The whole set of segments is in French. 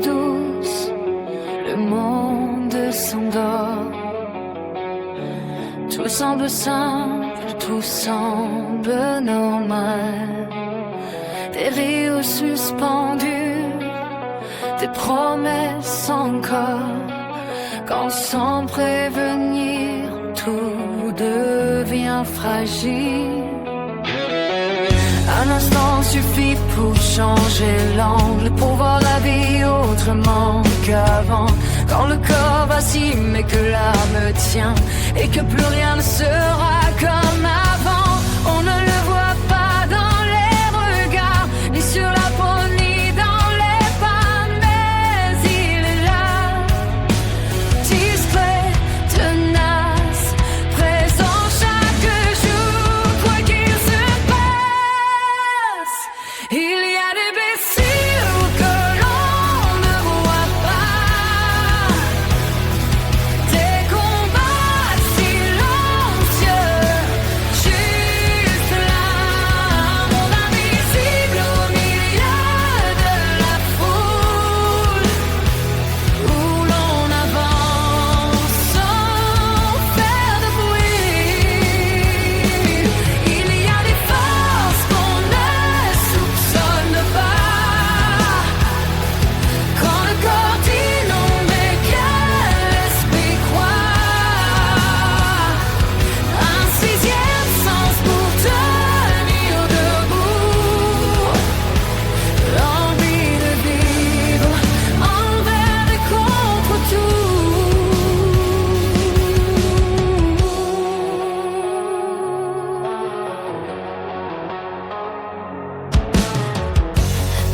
douce, le monde s'endort. Tout semble simple, tout semble normal. Des rires suspendus, des promesses encore. Quand sans prévenir, tout devient fragile. Un instant suffit pour changer l'angle, pour voir la vie autrement qu'avant. Quand le corps vacille mais que l'âme tient, et que plus rien ne sera comme avant. On ne le voit pas dans les regards, ni sur la peau, ni dans les pas, mais il est là, discret, tenace, présent chaque jour, quoi qu'il se passe. Il y a des blessures que l'on ne voit pas, des combats silencieux, juste là, un monde invisible au milieu de la foule, où l'on avance sans faire de bruit. Il y a des forces qu'on ne soupçonne pas. Quand le corps dit non mais que l'esprit croit, un sixième sens pour tenir debout, l'envie de vivre envers et contre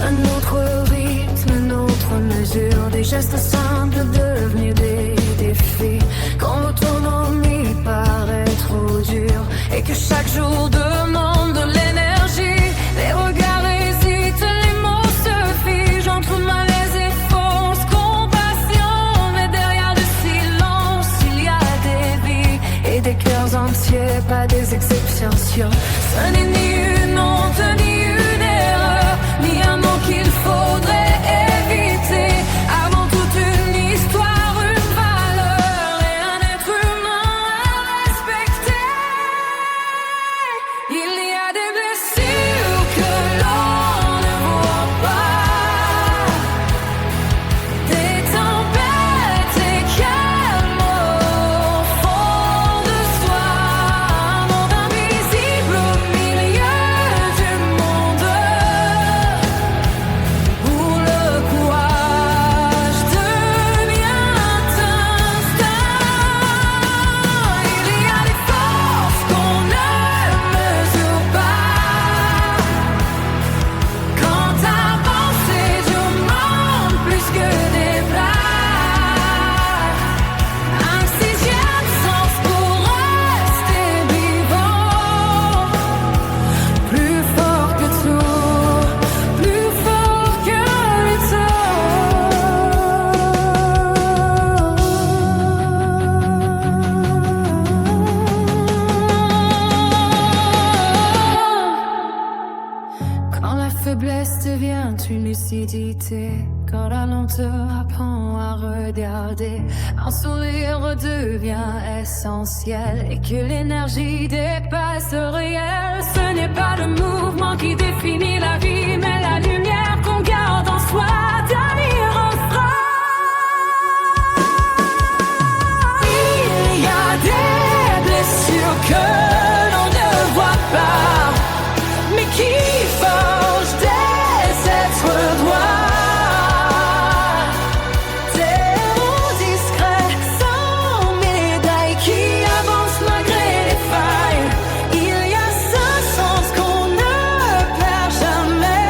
Un autre rythme, une autre mesure, des gestes simples devenus des défis. Quand l'autonomie paraît trop dure et que chaque jour demande de l'énergie, les regards hésitent, les mots se figent entre malaise et fausse compassion. Mais derrière le silence, il y a des vies et des cœurs entiers, pas des exceptions. Ce n'est ni une honte, ni une erreur, ni un mot qu'il faudrait éviter. Avant toute une histoire, une valeur et un être humain à respecter. Il y a des blessures que l'on ne voit pas, des tempêtes et calmes au fond de soi, un monde invisible au milieu du monde, où le courage devient instinct. Il y a des forces qu'on ne mesure pas. Quand avancer demande plus que des blagues, un sixième sens pour rester vivant, plus fort que tout, plus fort que le temps. Quand la faiblesse devient une lucidité, quand la lenteur apprend à regarder, un sourire redevient essentiel et que l'énergie dépasse le réel. Ce n'est pas le mouvement qui définit la vie, mais la lumière qu'on garde en soi. Dernier refrain. Il y a des blessures que l'on ne voit pas, mais qui forgent des êtres droits. Des héros discrets, sans médaille, qui avancent malgré les failles. Il y a ce sens qu'on ne perd jamais.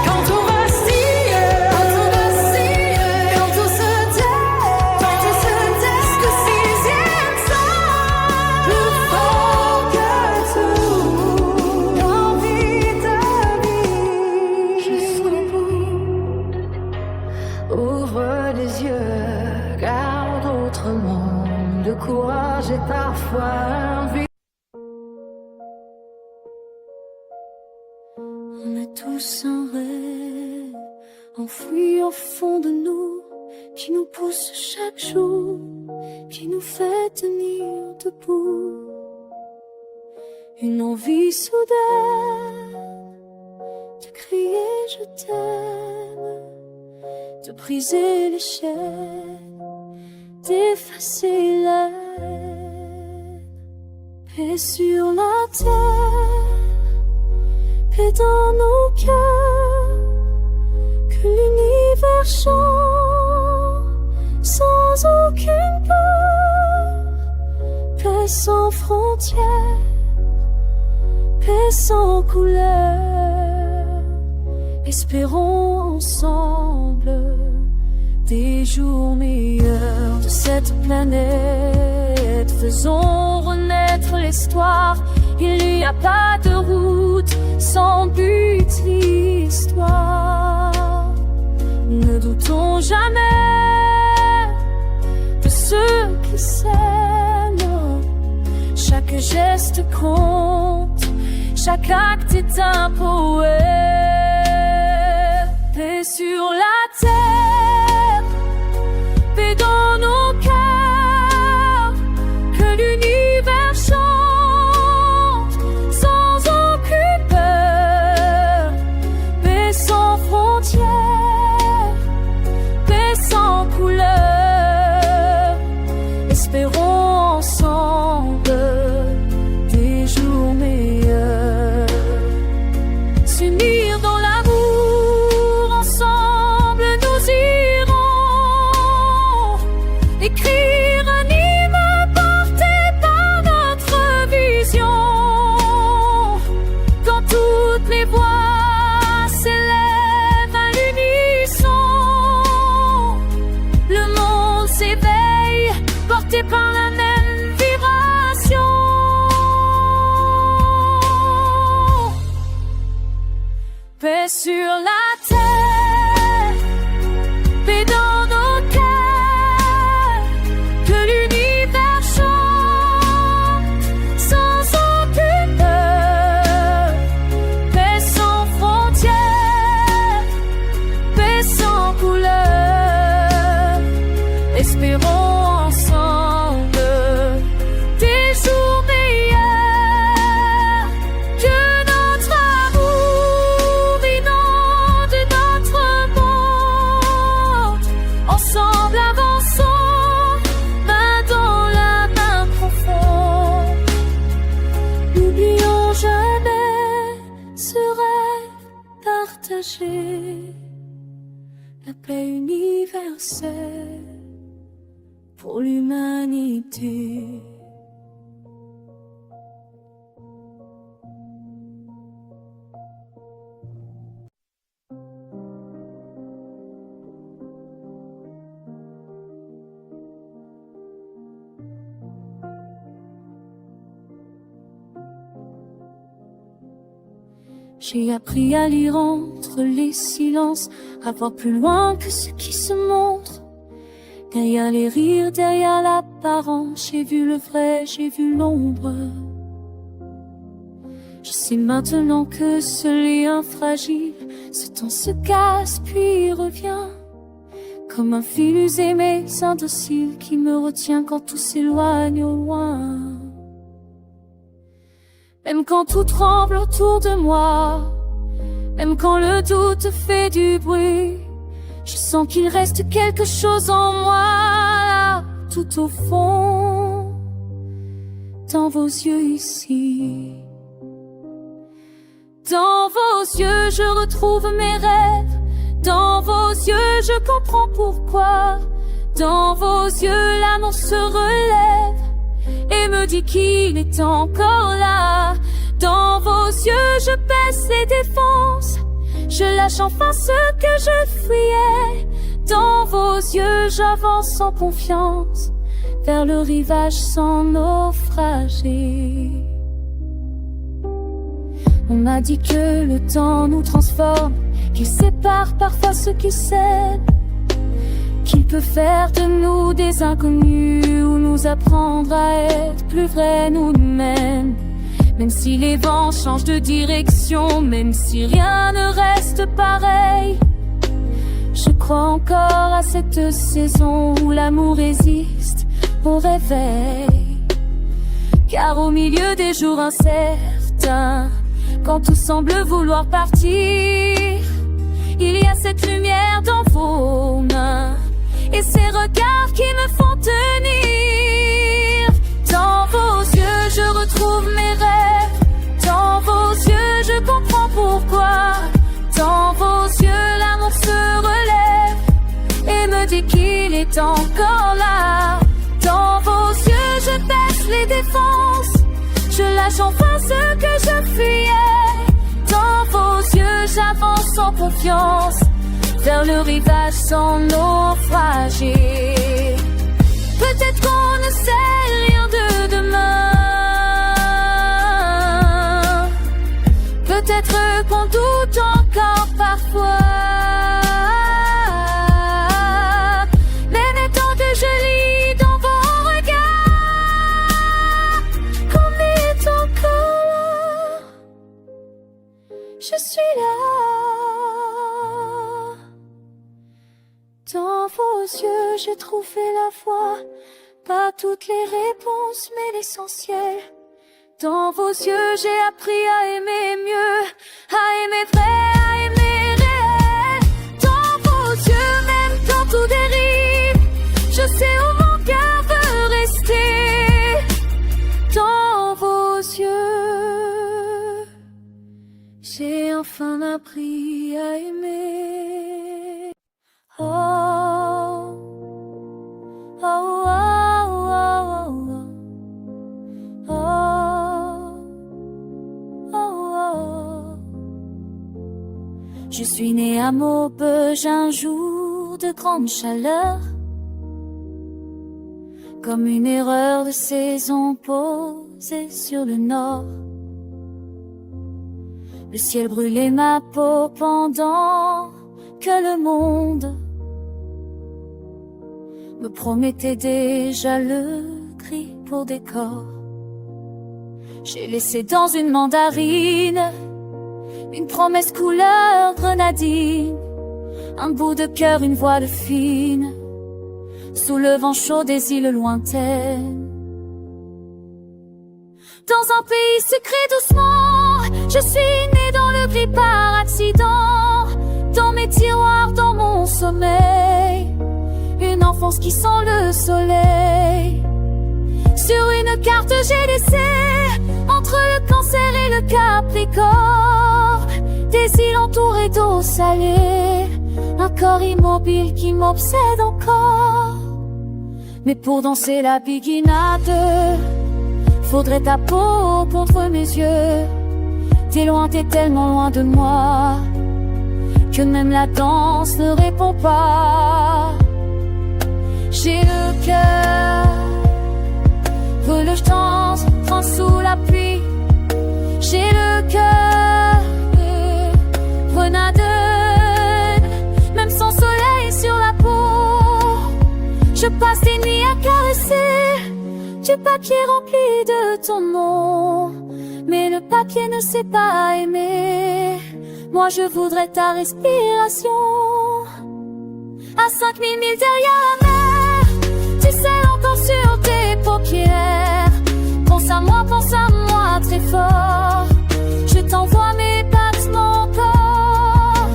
Quand tout vacille, quand tout se tait, ce sixième sens, plus fort que tout, l'envie de vivre jusqu'au bout. Ouvre les yeux, garde autrement, le courage est parfois invisible. On est tous en rêve, enfoui au fond de nous, qui nous pousse chaque jour, qui nous fait tenir debout. Une envie soudaine de crier je t'aime, de briser les chaînes, d'effacer la haine. Paix sur la terre, paix dans nos cœurs, que l'univers chante sans aucune peur. Paix sans frontières, paix sans couleur. Espérons ensemble des jours meilleurs de cette planète. Faisons renaître l'histoire. Il n'y a pas de route sans but, l'histoire. Ne doutons jamais de ceux qui s'aiment. Chaque geste compte, chaque acte est un poème. Paix sur la terre, paix dans nos cœurs, que l'univers chante sans aucune peur. Paix sans frontières, paix sans couleur. Espérons ensemble des jours meilleurs. S'unir dans l'amour, ensemble nous irons écrire un hymne porté par notre vision. Quand toutes les voix s'élèvent à l'unisson, le monde s'éveille, porté par la même vibration. Paix sur la terre, paix dans nos cœurs, que l'univers chante sans aucune peur. Paix sans frontières, paix sans couleur. Espérons ensemble des jours meilleurs, que notre amour inonde notre monde. Ensemble avançons, main dans la main profonde. N'oublions jamais ce rêve partagé, la paix universelle pour l'humanité. J'ai appris à lire entre les silences, à voir plus loin que ce qui se montre. Derrière les rires, derrière l'apparence, j'ai vu le vrai, j'ai vu l'ombre. Je sais maintenant que ce lien fragile, ce temps se casse puis revient, comme un fil usé mais indocile qui me retient quand tout s'éloigne au loin. Même quand tout tremble autour de moi, même quand le doute fait du bruit, je sens qu'il reste quelque chose en moi, là, tout au fond, dans vos yeux ici. Dans vos yeux, je retrouve mes rêves. Dans vos yeux, je comprends pourquoi. Dans vos yeux, l'amour se relève et me dit qu'il est encore là. Dans vos yeux, je baisse les défenses. Je lâche enfin ce que je fuyais. Dans vos yeux, j'avance en confiance vers le rivage sans naufrager. On m'a dit que le temps nous transforme, qu'il sépare parfois ceux qui s'aiment, qu'il peut faire de nous des inconnus ou nous apprendre à être plus vrais nous-mêmes. Même si les vents changent de direction, même si rien ne reste pareil, crois encore à cette saison où l'amour résiste au réveil. Car au milieu des jours incertains, quand tout semble vouloir partir, il y a cette lumière dans vos mains et ces regards qui me font tenir. Dans vos yeux je retrouve mes rêves, dans vos yeux je comprends pourquoi. Dans vos yeux l'amour se relève et me dit qu'il est encore là. Dans vos yeux je baisse les défenses, je lâche enfin ce que je fuyais. Dans vos yeux j'avance en confiance vers le rivage sans naufrager. Peut-être qu'on ne sait rien de demain, peut-être qu'on doute encore parfois. Mais maintenant que je lis dans vos regards qu'on est encore là, je suis là. Dans vos yeux j'ai trouvé la voie, pas toutes les réponses mais l'essentiel. Dans vos yeux j'ai appris à aimer mieux, à aimer vrai, à aimer réel. Dans vos yeux même quand tout dérive, je sais où mon cœur veut rester. Dans vos yeux j'ai enfin appris à aimer. Oh, oh, oh, oh, oh, oh, oh. Je suis née à Maubeuge un jour de grande chaleur, comme une erreur de saison posée sur le nord. Le ciel brûlait ma peau pendant que le monde me promettait déjà le gris pour décor. J'ai laissé dans une mandarine une promesse couleur grenadine, un bout de cœur, une voile fine, sous le vent chaud des îles lointaines. Dans un pays secret doucement, je suis née dans le gris par accident. Dans mes tiroirs, dans mon sommeil, une enfance qui sent le soleil. Sur une carte j'ai laissé, entre le Cancer et le Capricorne, des îles entourées d'eau salée, un corps immobile qui m'obsède encore. Mais pour danser la biguinade, faudrait ta peau contre mes yeux. T'es loin, t'es tellement loin de moi, que même la danse ne répond pas. J'ai le cœur brûle, je danse, prends sous la pluie. J'ai le cœur grenadeux, même sans soleil sur la peau. Je passe des nuits à caresser du papier rempli de ton nom, mais le papier ne sait pas aimer. Moi je voudrais ta respiration, à 5000 milles derrière la mer. Tu sais encore sur tes paupières. Pense à moi très fort. Je t'envoie mes battements corps.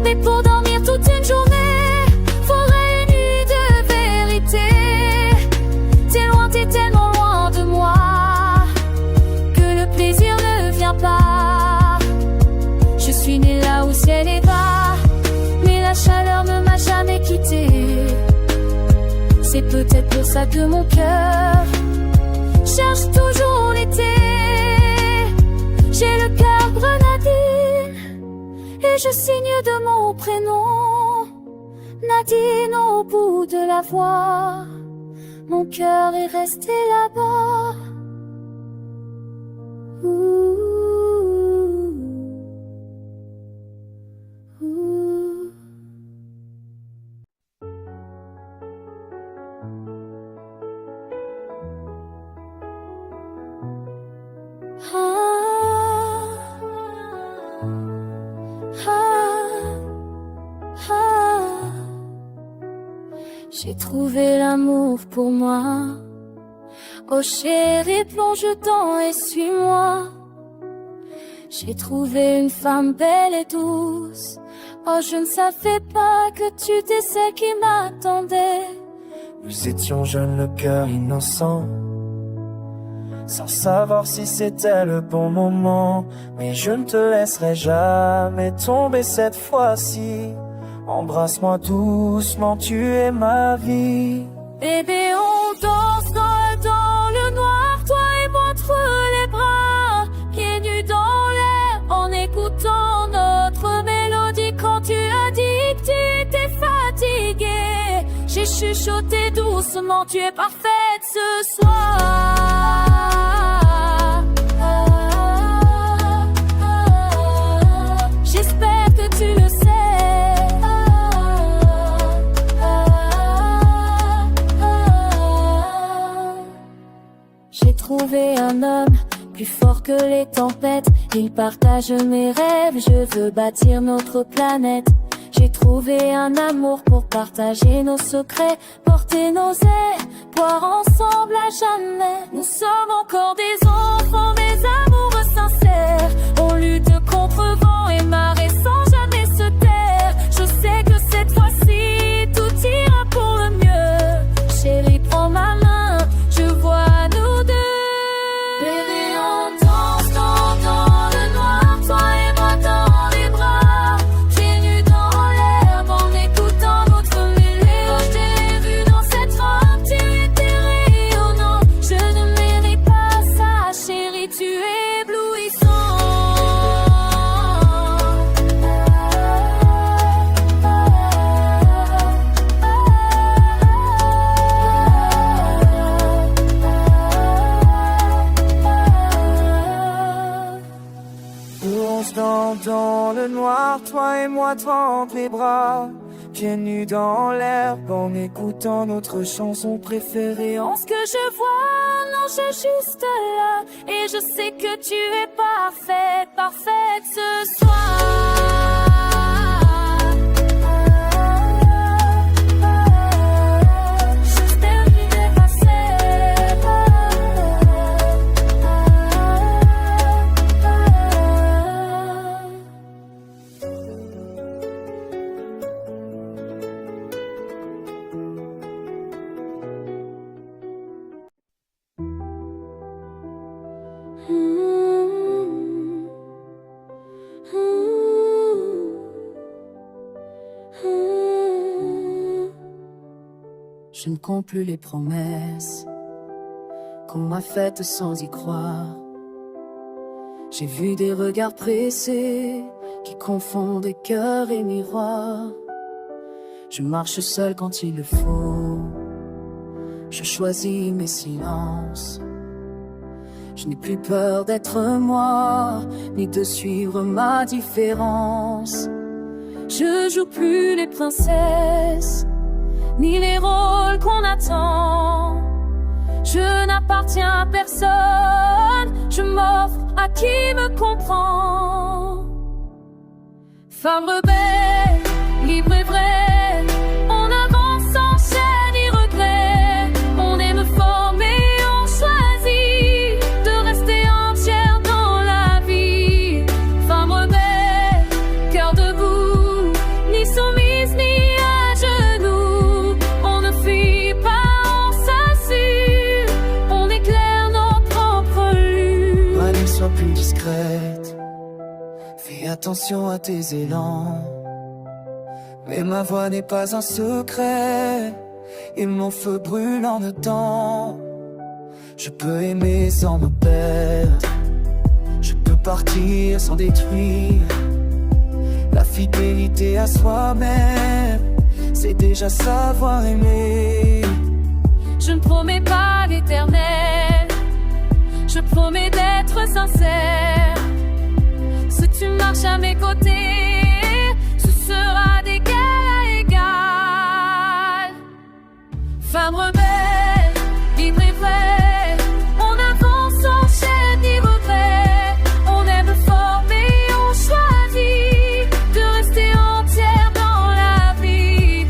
Mais pour dormir toute une journée, faudrait une nuit de vérité. T'es loin, t'es tellement loin de moi, que le plaisir ne vient pas. Je suis née là où ciel est bas, mais la chaleur ne m'a jamais quitté. C'est peut-être pour ça que mon cœur cherche toujours l'été. J'ai le cœur grenadine et je signe de mon prénom Nadine au bout de la voie. Mon cœur est resté là-bas. Ouh. J'ai trouvé l'amour pour moi. Oh chérie, plonge dedans et suis-moi. J'ai trouvé une femme belle et douce. Oh, je ne savais pas que tu étais celle qui m'attendait. Nous étions jeunes, le cœur innocent, sans savoir si c'était le bon moment. Mais je ne te laisserai jamais tomber cette fois-ci. Embrasse-moi doucement, tu es ma vie. Bébé, on danse dans le noir, toi et moi entre les bras, pieds nus dans l'air, en écoutant notre mélodie. Quand tu as dit que tu étais fatiguée, j'ai chuchoté doucement, tu es parfaite ce soir. J'espère que tu le sais. J'ai trouvé un homme plus fort que les tempêtes. Il partage mes rêves, je veux bâtir notre planète. J'ai trouvé un amour pour partager nos secrets, porter nos ailes, boire ensemble à jamais. Nous sommes encore des enfants, des amoureux sincères. On lutte contre vent et marée sans jamais se taire. Je sais que cette fois-ci tout ira pour le mieux. Chérie, prends ma main, je vois nous deux. Bébé, on danse dans le noir, toi et moi dans les bras, pieds nus dans l'herbe en écoutant notre mélodie. Je t'ai vu dans cette robe, tu étais rayonnant. Je ne mérite pas ça, chérie, tu es éblouissant. Dans le noir, toi et moi entre les bras, pieds nus dans l'herbe en écoutant notre chanson préférée. En ce que je vois, non, je suis juste là, et je sais que tu es parfaite, parfaite ce soir. Je ne compte plus les promesses qu'on m'a faites sans y croire. J'ai vu des regards pressés qui confondent cœur et miroir. Je marche seul quand il le faut, je choisis mes silences. Je n'ai plus peur d'être moi, ni de suivre ma différence. Je joue plus les princesses, ni les rôles qu'on attend. Je n'appartiens à personne, je m'offre à qui me comprend. Femme rebelle, libre et vraie, on avance sans chaîne ni regret. On aime former, on choisit de rester entière dans la vie. Femme rebelle, cœur debout, ni soumise ni à genoux. On ne fuit pas, on s'assure, on éclaire nos propres luttes. Allez, sois plus discrète, fais attention à tes élans. Mais ma voix n'est pas un secret, et mon feu brûle en dedans. Je peux aimer sans me perdre, je peux partir sans détruire. La fidélité à soi-même, c'est déjà savoir aimer. Je ne promets pas l'éternel, je promets d'être sincère. Si tu marches à mes côtés, ce sera d'égal à égal. Femme rebelle, libre et vraie, on avance sans chaîne ni regret. On aime former, on choisit de rester entière dans la vie.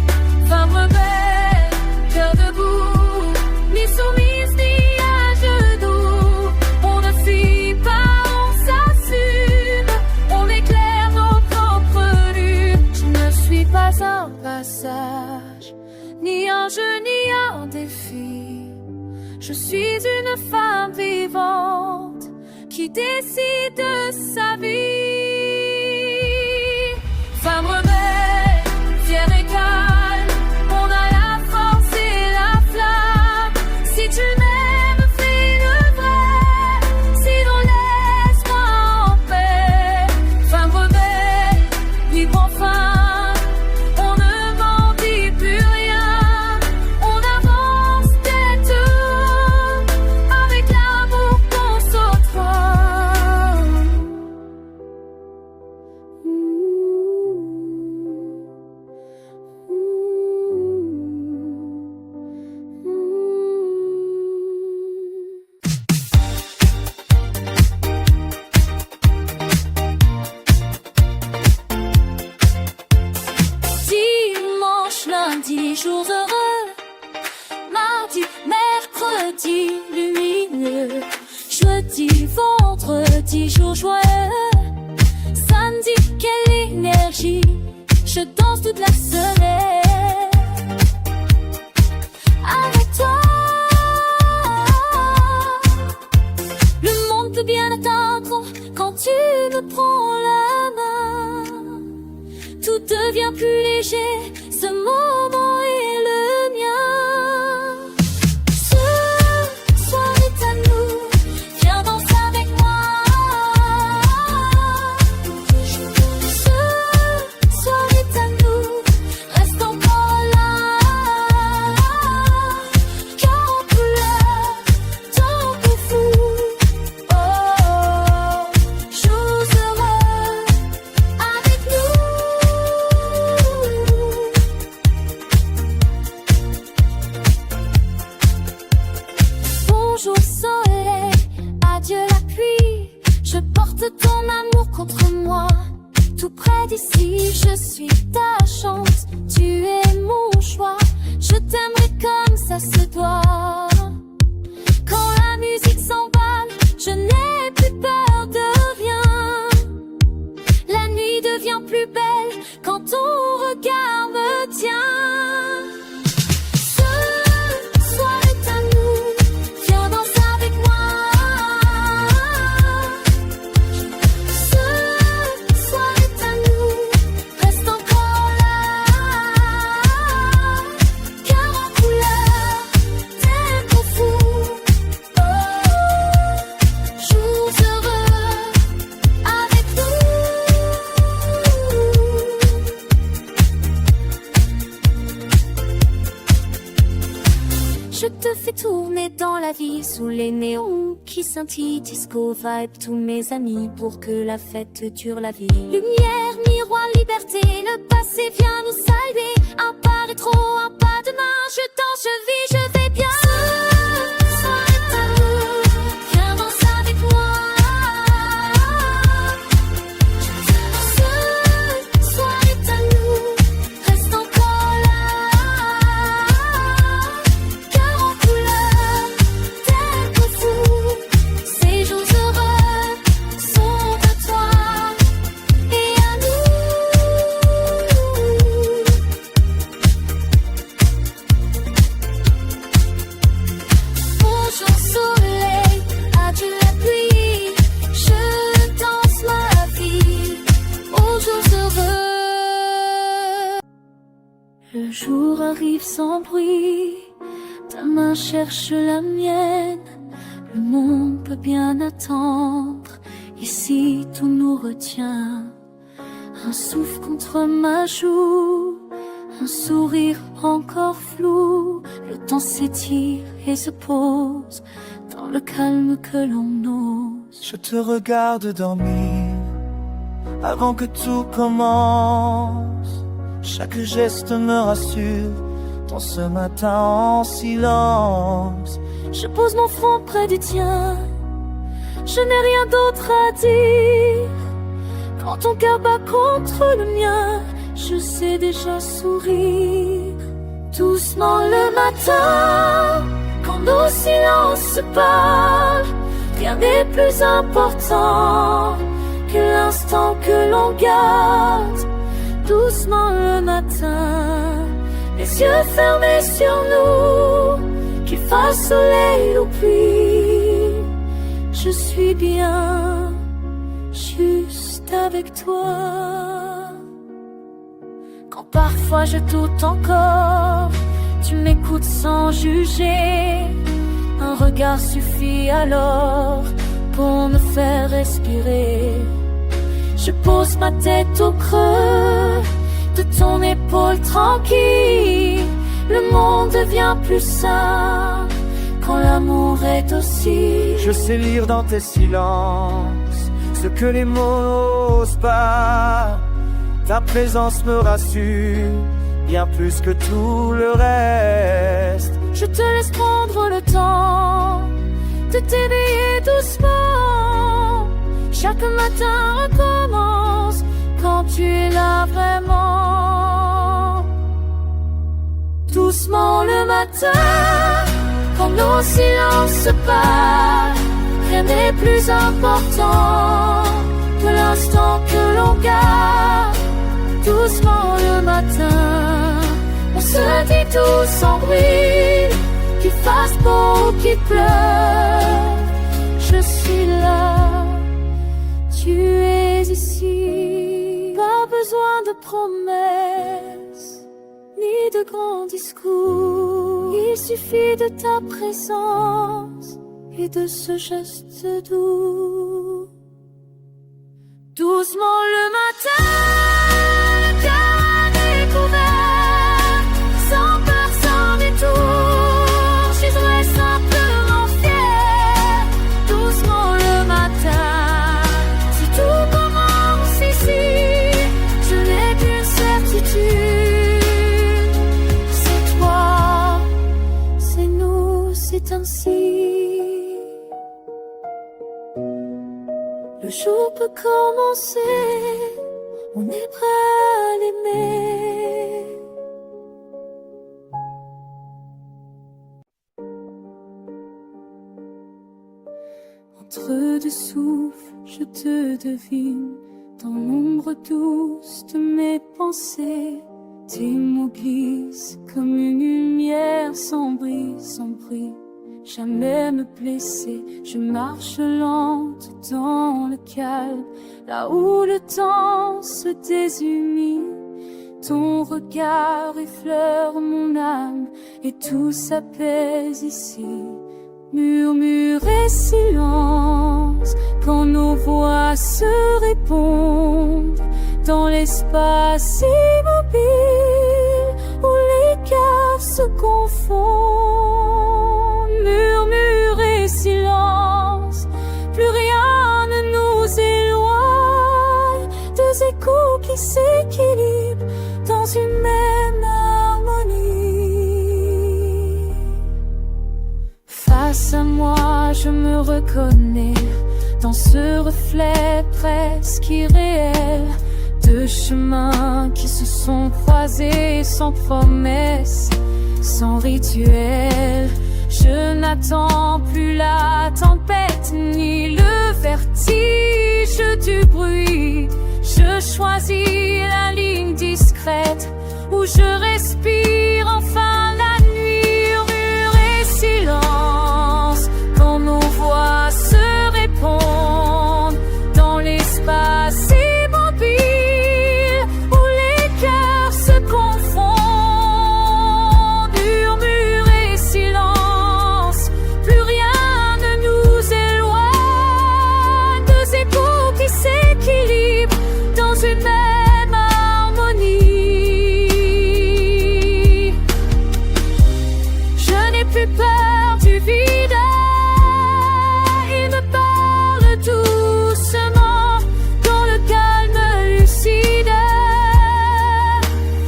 Femme rebelle, pas un passage, ni un jeu, ni un défi. Je suis une femme vivante qui décide de sa vie. Femme rebelle, fière et calme, on a la force et la flamme. Si tu m'aimes, fais le vrai, sinon laisse-moi en paix. Femme rebelle, libre enfin, on ne m'en dit plus rien. On avance tête haute, avec l'amour qu'on s'octroie. Dimanche, lundi, jours heureux. Mardi, mercredi, lumineux. Jeudi, vendredi, jour joyeux. Samedi, quelle énergie, je danse toute la semaine. Avec toi, le monde peut bien atteindre quand tu me prends la main. Tout devient plus léger, ce moment est le mien. Ce soir est à nous, viens danser avec moi. Ce soir est à nous, reste encore là. Cœur en couleur, temps fou. Oh, jours heureux avec nous. Bonjour soleil, adieu la pluie. Je porte ton amour contre moi. Tout près d'ici, je suis ta chance. Tu es mon choix. Je t'aimerai comme ça se doit. Quand la musique s'emballe, je n'ai plus peur de rien. La nuit devient plus belle quand ton regard me tient. Ce soir est à nous, viens danser avec moi. Ce soir est à nous, reste encore là. Cœur en couleur, tempo fou. Oh, jours heureux avec nous. Je te fais tourner dans la vie sous les néons qui scintillent, disco vibe, tous mes amis pour que la fête dure la vie. Lumière, miroir, liberté, le passé vient nous saluer. Un pas rétro, un pas demain, je danse, je vis, je vais bien. Ce soir est à nous, viens danser avec moi. Ce soir est à nous, reste encore là. Cœur en couleur, tempo fou. Ces jours heureux sont à toi et à nous. Bonjour soleil, adieu la pluie. Je danse ma vie aux jours heureux. Le jour arrive sans bruit, ta main cherche la mienne. Le monde peut bien attendre, ici tout nous retient. Un souffle contre ma joue, un sourire encore flou. Le temps s'étire et se pose dans le calme que l'on ose. Je te regarde dormir avant que tout commence. Chaque geste me rassure dans ce matin en silence. Je pose mon front près du tien, je n'ai rien d'autre à dire. Quand ton cœur bat contre le mien, je sais déjà sourire. Doucement le matin, quand nos silences se parlent, rien n'est plus important que l'instant que l'on garde doucement le matin, les yeux fermés sur nous, qu'il fasse soleil ou pluie, je suis bien juste avec toi. Quand parfois je doute encore, tu m'écoutes sans juger, un regard suffit alors pour me faire respirer. Je pose ma tête au creux de ton épaule tranquille. Le monde devient plus sain quand l'amour est aussi. Je sais lire dans tes silences ce que les mots n'osent pas. Ta présence me rassure bien plus que tout le reste. Je te laisse prendre le temps de t'éveiller doucement. Chaque matin recommence quand tu es là vraiment. Doucement le matin, quand nos silences se parlent, rien n'est plus important que l'instant que l'on garde. Doucement le matin, on se dit tout sans bruit, qu'il fasse beau ou qu'il pleure, je suis là, tu es ici. Pas besoin de promesses, ni de grands discours, il suffit de ta présence et de ce geste doux. Doucement le matin, le cœur découvert, sans peur, sans détour, je serai simplement fier. Doucement le matin, si tout commence ici, je n'ai qu'une certitude, c'est toi, c'est nous, c'est ainsi. Le jour peut commencer, on est prêt à l'aimer. Entre deux souffles, je te devine, dans l'ombre douce de mes pensées. Tes mots glissent comme une lumière sans bruit, sans bruit. Jamais me blesser, je marche lente dans le calme, là où le temps se désunit. Ton regard effleure mon âme et tout s'apaise ici. Murmure et silence quand nos voix se répondent dans l'espace immobile où les cœurs se confondent. Murmure et silence, plus rien ne nous éloigne. Deux échos qui s'équilibrent dans une même harmonie. Face à moi, je me reconnais dans ce reflet presque irréel. Deux chemins qui se sont croisés sans promesse, sans rituel. Je n'attends plus la tempête ni le vertige du bruit. Je choisis la ligne discrète où je respire enfin la nuit. Murmure et silence quand nos voix se répondent dans l'espace immobile où les cœurs se confondent. Murmure et silence, plus rien ne nous éloigne. Deux échos qui s'équilibrent dans une même harmonie. Je n'ai plus peur du vide, il me parle doucement dans le calme lucide.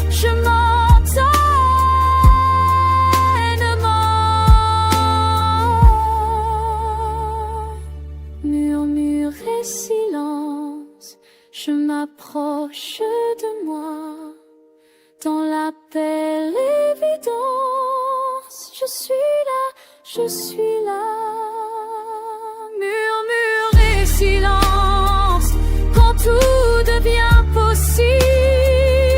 Je m'entraînement. Murmure et silence, je m'approche de moi dans la belle évidence. Je suis là, je suis là. Murmure et silence quand tout devient possible.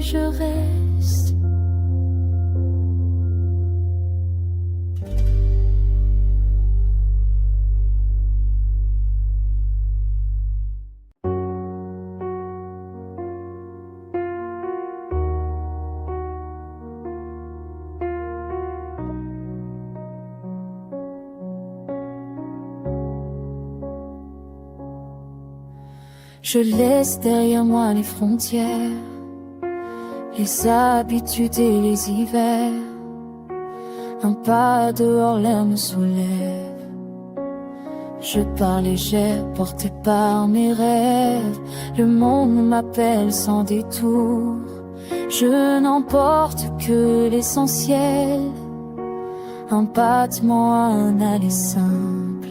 mais je reste. Je laisse derrière moi les frontières, les habitudes et les hivers. Un pas dehors, l'air me soulève. Je pars légère, portée par mes rêves. Le monde m'appelle sans détour. Je n'emporte que l'essentiel. Un battement, un aller simple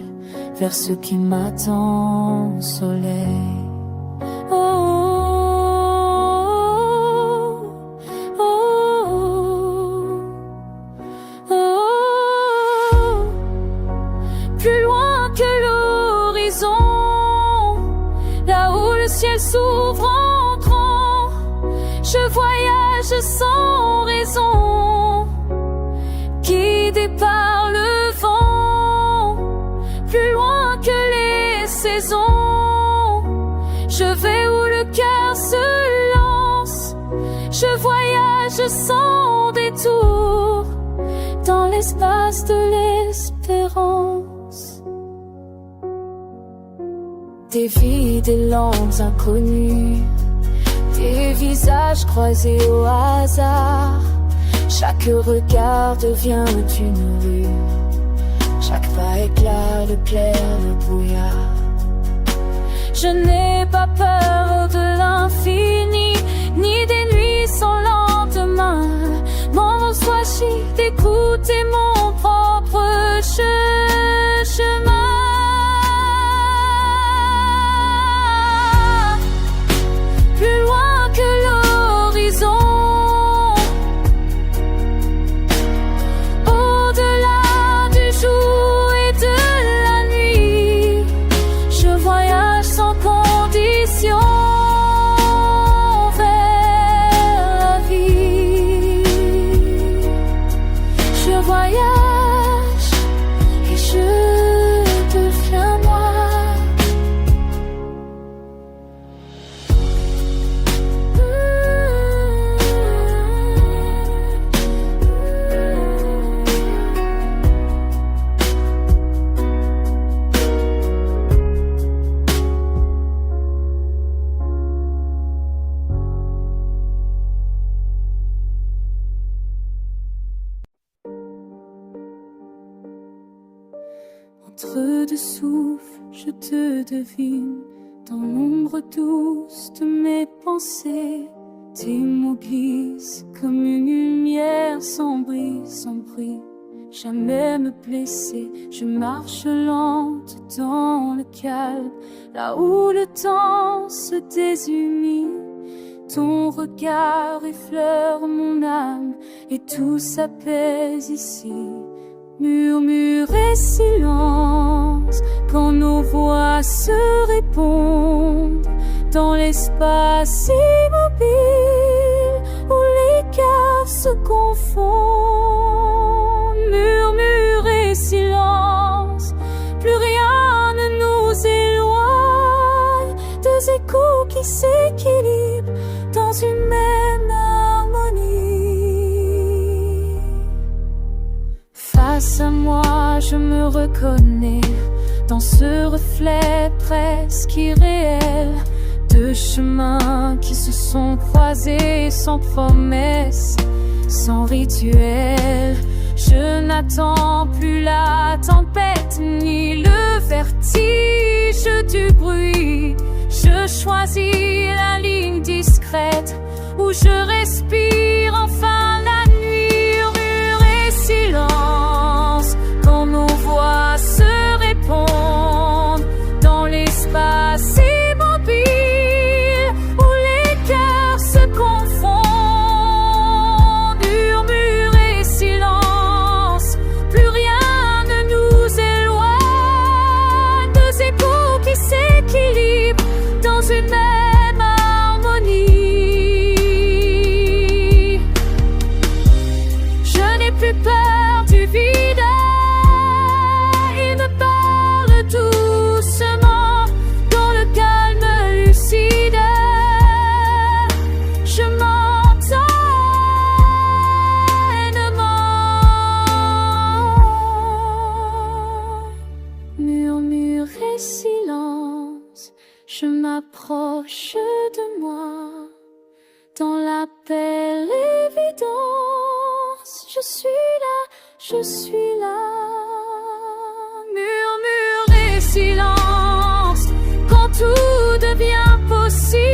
vers ce qui m'attend au soleil. Plus loin que l'horizon, là où le ciel s'ouvre en grand, je voyage sans raison, guidé par le vent. Plus loin que les saisons, je vais où le cœur se lance. Je voyage sans détour dans l'espace de l'espérance. Des vies, des langues inconnues, des visages croisés au hasard. Chaque regard devient une rue, chaque pas éclaire le clair, le brouillard. Je n'ai pas peur de l'infini, ni des nuits sans lendemain. Mon choisi d'écouter mon propre chemin. Plus loin que l'horizon, au-delà du jour et de la nuit, je voyage sans condition vers la vie. Je voyage et je deviens moi. Entre deux souffles, je te devine dans l'ombre douce de mes pensées. Tes mots glissent comme une lumière sans bruit, sans bruit. Jamais me blesser, je marche lente dans le calme, là où le temps se désunit. Ton regard effleure mon âme et tout s'apaise ici. Murmure et silence quand nos voix se répondent dans l'espace immobile où les cœurs se confondent. Murmure et silence, plus rien ne nous éloigne. Deux échos qui s'équilibrent dans une même harmonie. Face à moi, je me reconnais dans ce reflet presque irréel. Deux chemins qui se sont croisés sans promesse, sans rituel. Je n'attends plus la tempête ni le vertige du bruit. Je choisis la ligne discrète où je respire enfin la nuit. Murmure et silence quand nos voix se répondent dans l'espace immobile où les cœurs se confondent. Murmure et silence, plus rien ne nous éloigne. Deux échos qui s'équilibrent dans une même harmonie. je suis là. Murmure et silence, quand tout devient possible,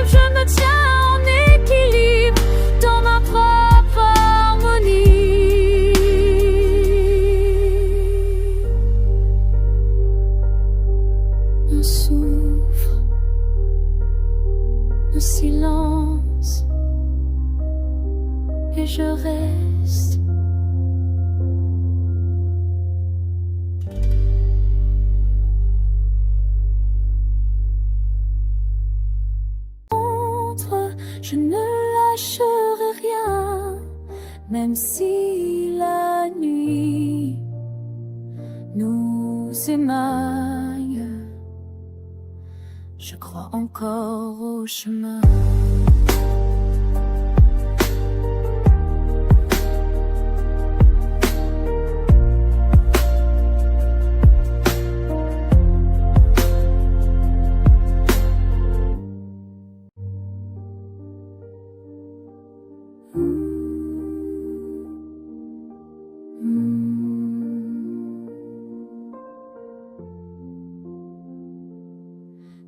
je me tiens en équilibre dans ma propre harmonie. Un souffle, un silence, et je reste. Je ne lâcherai rien, même si la nuit nous émaille. Je crois encore au chemin.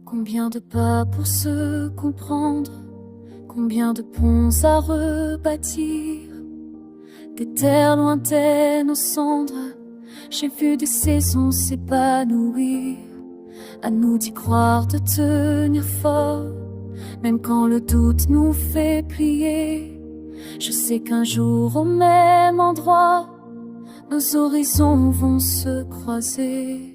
Combien de pas pour se comprendre, combien de ponts à rebâtir, des terres lointaines aux cendres, j'ai vu des saisons s'épanouir. À nous d'y croire, de tenir fort, même quand le doute nous fait plier. Je sais qu'un jour au même endroit, nos horizons vont se croiser.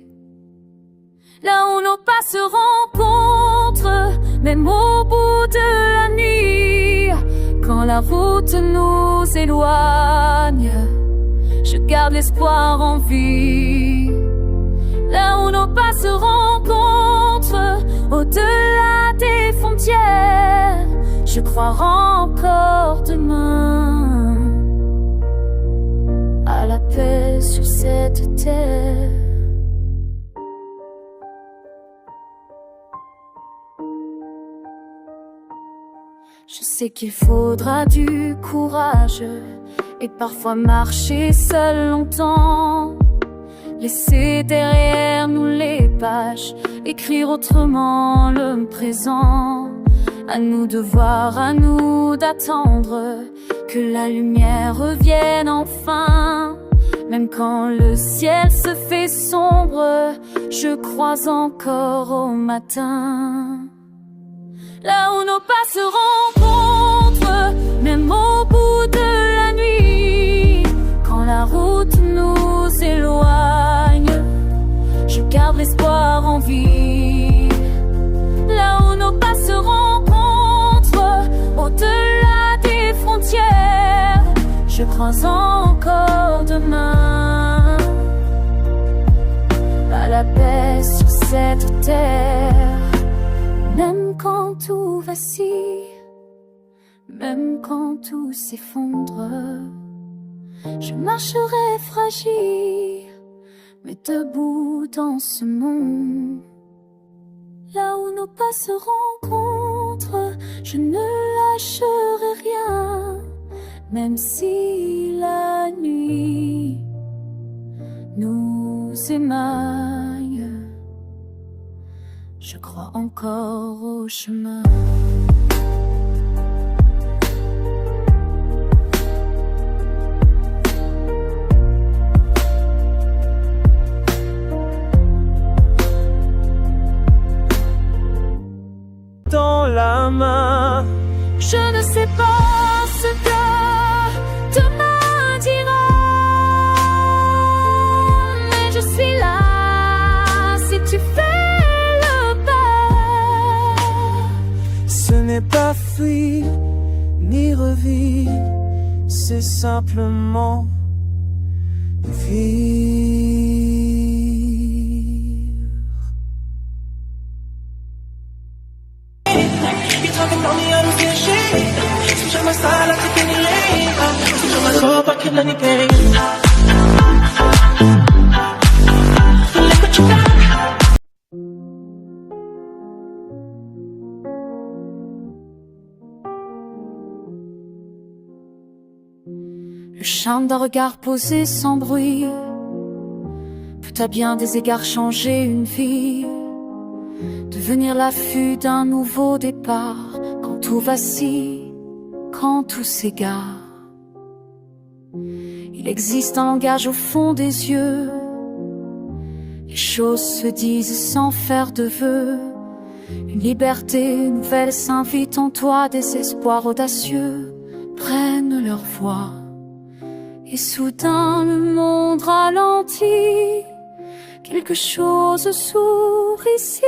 Là où nos pas se rencontrent, même au bout de la nuit, quand la route nous éloigne, je garde l'espoir en vie. Là où nos pas se rencontrent, au-delà des frontières, je crois encore demain à la paix sur cette terre. Je sais qu'il faudra du courage et parfois marcher seul longtemps, laisser derrière nous les pages, écrire autrement le présent. À nous de voir, à nous d'attendre que la lumière revienne enfin. Même quand le ciel se fait sombre, je crois encore au matin. Là où nos pas se rencontrent, même au bout de la nuit, quand la route nous éloigne, je garde l'espoir en vie. Là où nos pas se rencontrent, au-delà des frontières, je crois encore demain à la paix sur cette terre. Même quand tout vacille, même quand tout s'effondre, je marcherai fragile, mais debout dans ce monde. Là où nos pas se rencontrent, je ne lâcherai rien, même si la nuit nous émaille. Je crois encore au chemin. Dans la main, je ne sais pas ce que demain dira, mais je suis là si tu fais. Ce n'est pas fuir ni revivre, c'est simplement vivre. You talking about me, I don't feel shit. Switch on my side, I take any lane. Switch on my soul, I kill anything. Look what you got. Le charme d'un regard posé sans bruit peut à bien des égards changer une vie, devenir l'affût d'un nouveau départ, quand tout vacille, quand tout s'égare. Il existe un langage au fond des yeux, les choses se disent sans faire de vœux. Une liberté nouvelle s'invite en toi, des espoirs audacieux prennent leur voix. Et soudain le monde ralentit, quelque chose s'ouvre ici.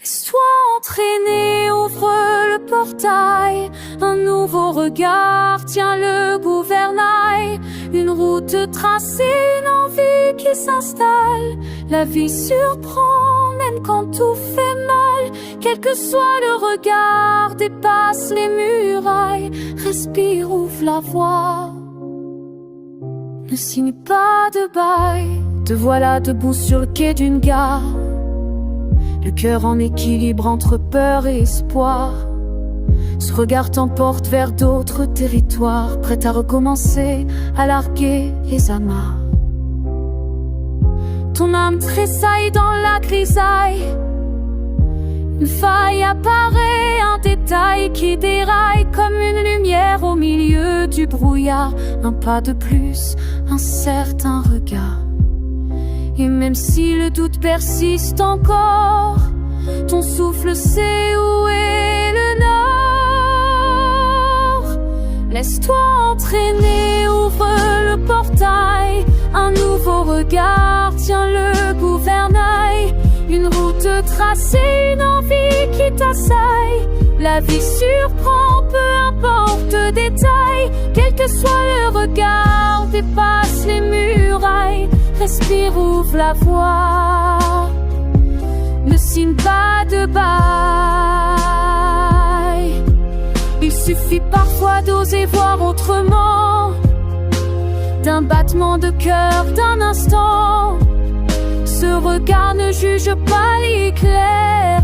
Laisse-toi entraîner, ouvre le portail, un nouveau regard tient le gouvernail. Une route tracée, une envie qui s'installe. La vie surprend même quand tout fait mal. Quel que soit le regard, dépasse les murailles. Respire, ouvre la voie. Ne signe pas de bail. Te voilà debout sur le quai d'une gare, le cœur en équilibre entre peur et espoir. Ce regard t'emporte vers d'autres territoires, prêt à recommencer, à larguer les amarres. Ton âme tressaille dans la grisaille, une faille apparaît, un détail qui déraille comme une lumière au milieu du brouillard. Un pas de plus, un certain regard. Et même si le doute persiste encore, ton souffle sait où est le nord. Laisse-toi entraîner, ouvre le portail. Un nouveau regard tient le gouvernail. Une route tracée, une envie qui t'assaille. La vie surprend, peu importe le détail. Quel que soit le regard, dépasse les murailles. Respire, ouvre la voie. Ne signe pas de bail. Il suffit parfois d'oser voir autrement, d'un battement de cœur, d'un instant. Ce regard ne juge pas l'éclair,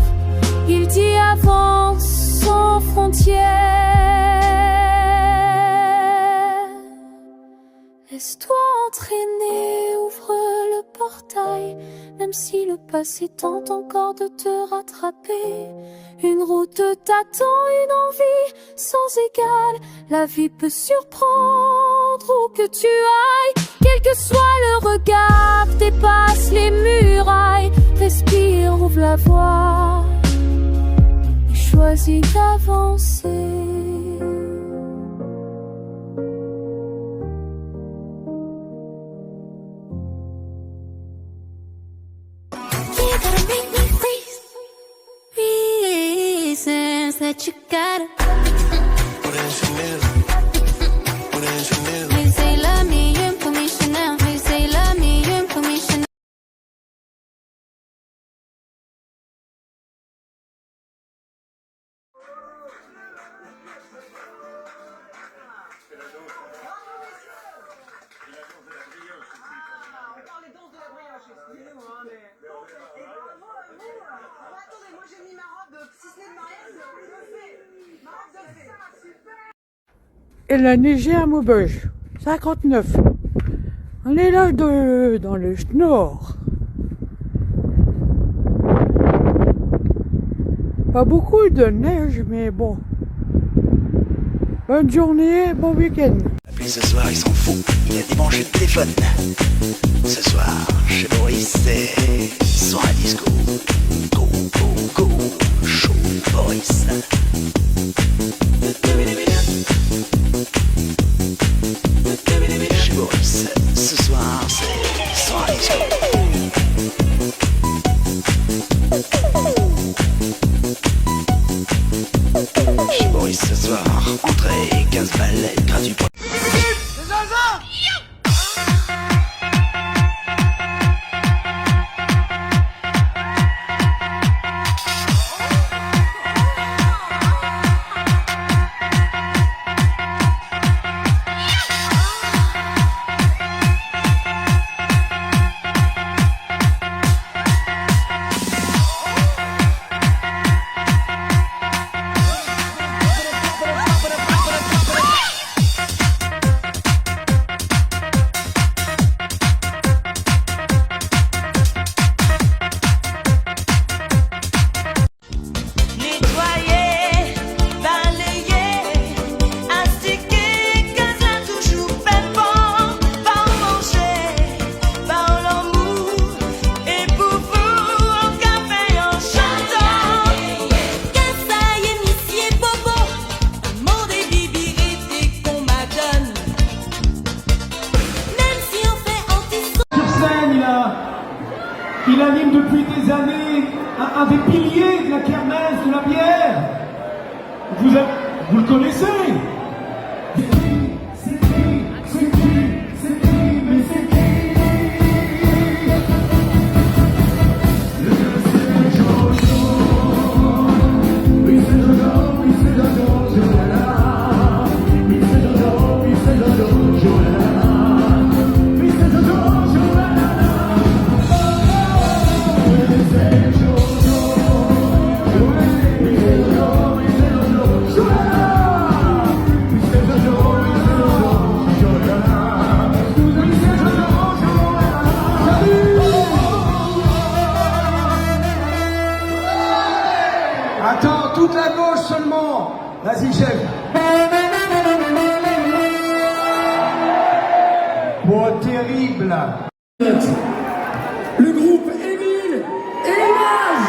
il dit avance sans frontières. Laisse-toi entraîner, ouvre le portail, même si le passé tente encore de te rattraper. Une route t'attend, une envie sans égal. La vie peut surprendre où que tu ailles. Quel que soit le regard, dépasse les murailles. Respire, ouvre la voie et choisis d'avancer. That you gotta me say love me, you put me Chanel. Me say love me, you put me Chanel. Il a neigé à Maubeuge, 59. On est là dans le nord. Pas beaucoup de neige, mais bon. Bonne journée, bon week-end. Appelez ce soir, il s'en fout. Il a débranché le téléphone. Ce soir, chez Boris, c'est soirée disco. Go, go, go. Chaud, Boris. Chez Boris, ce soir, c'est soirée disco. Chez Boris, ce soir, entrée 15 balles gratuit pour... Vous le connaissez? Attends, toute la gauche seulement. Vas-y, chef. Bon, terrible. Le groupe Émile et Image.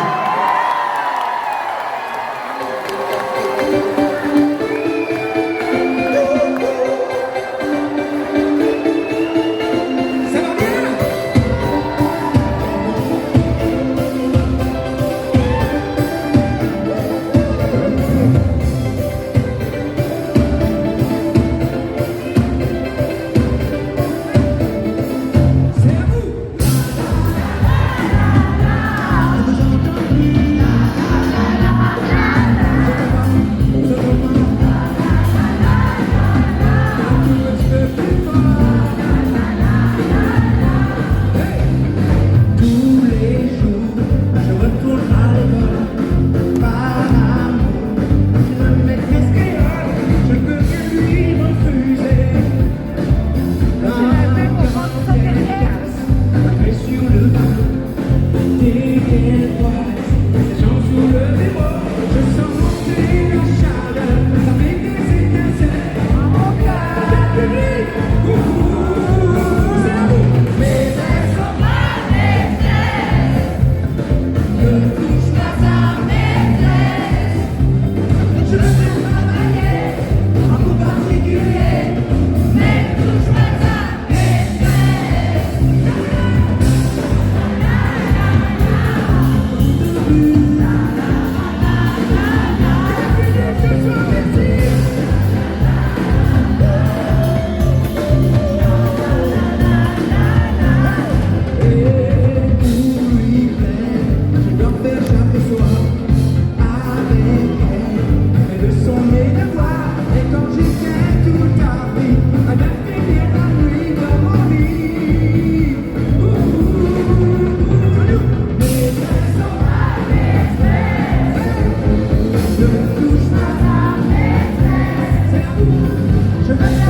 Ça va bien?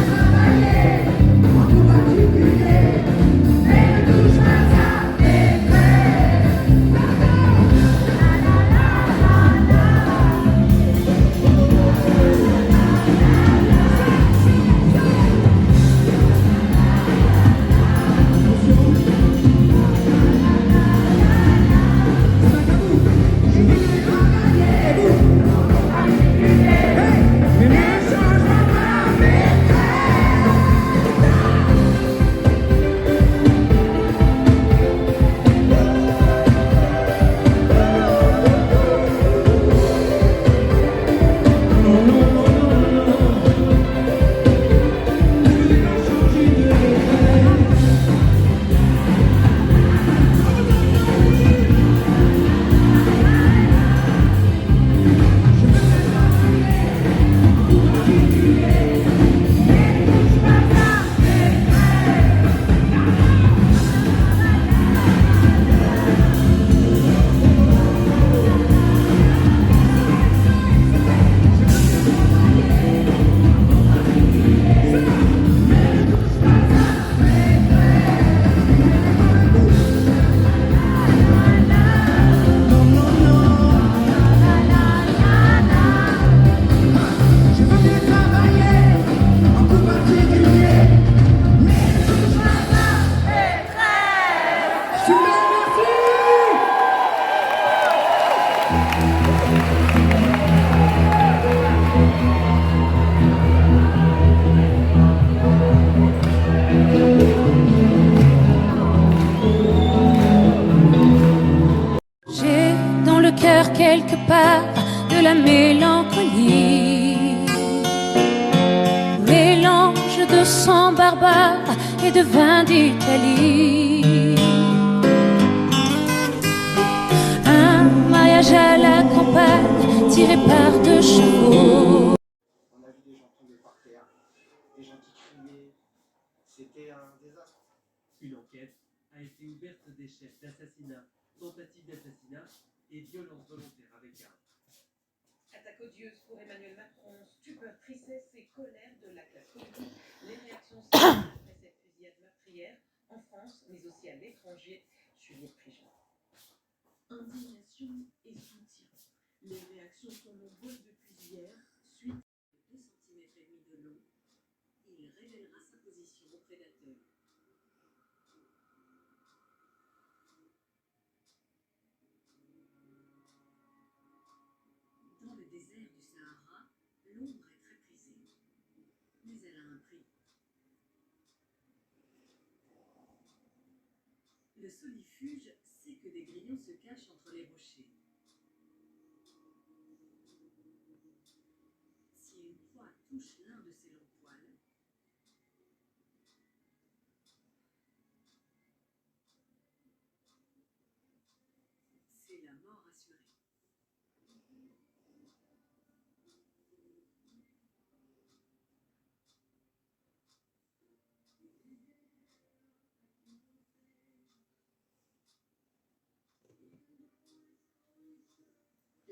J'ai dans le cœur quelque part de la mélancolie. de sang barbare et de vin d'Italie. Un mariage à la campagne tiré par deux chevaux. On a vu des gens tomber par terre, des gens qui criaient. C'était un désastre. Une enquête a été ouverte des chefs d'assassinat, tentative d'assassinat et violence volontaire avec arme. Attaque odieuse pour Emmanuel Macron, stupeur, tristesse et colère de la classe politique. Les réactions s'éleuvent après cette fusillade meurtrière en France, mais aussi à l'étranger. Juliette Prigent. Indignation et soutien. Les réactions sont nombreuses depuis hier. Suite à 2,5 cm de long, il révélera sa position au prédateur. Dans le désert du Sahara, l'ombre est très prisée, mais elle a un prix. Le solifuge sait que des grillons se cachent entre les rochers. Si une proie touche l'un de ses longs poils, c'est la mort assurée.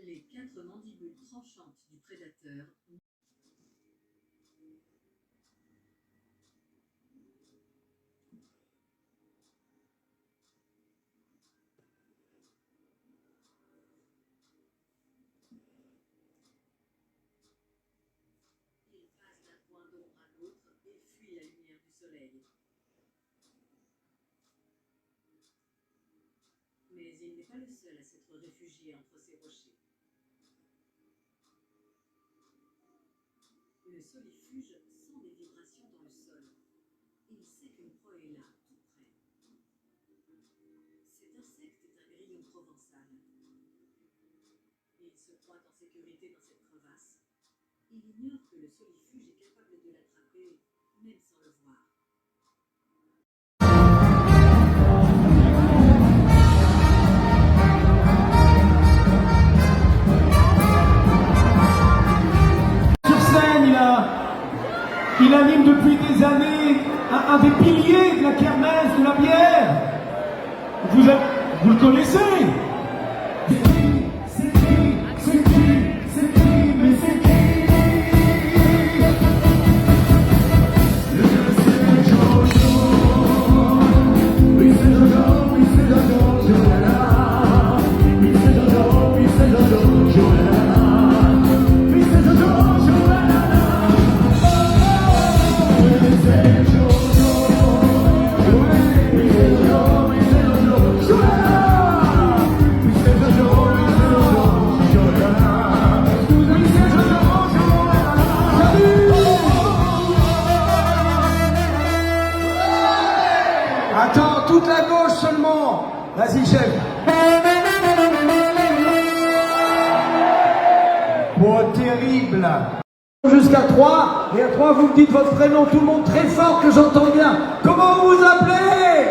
Les 4 mandibules tranchantes du prédateur il passe d'un point d'ombre à l'autre et fuit la lumière du soleil. Mais il n'est pas le seul à s'être réfugié entre ces rochers. Le solifuge sent des vibrations dans le sol. Il sait qu'une proie est là, tout près. Cet insecte est un grillon provençal. Il se croit en sécurité dans cette crevasse. Il ignore que le solifuge est capable de l'attraper, même sans le voir. Il anime depuis des années un des piliers de la kermesse, de la bière. Vous le connaissez? Attends, toute la gauche seulement. Vas-y, chef. Oh, terrible. Jusqu'à 3, et à 3, vous me dites votre prénom, tout le monde très fort que j'entends bien. Comment vous vous appelez?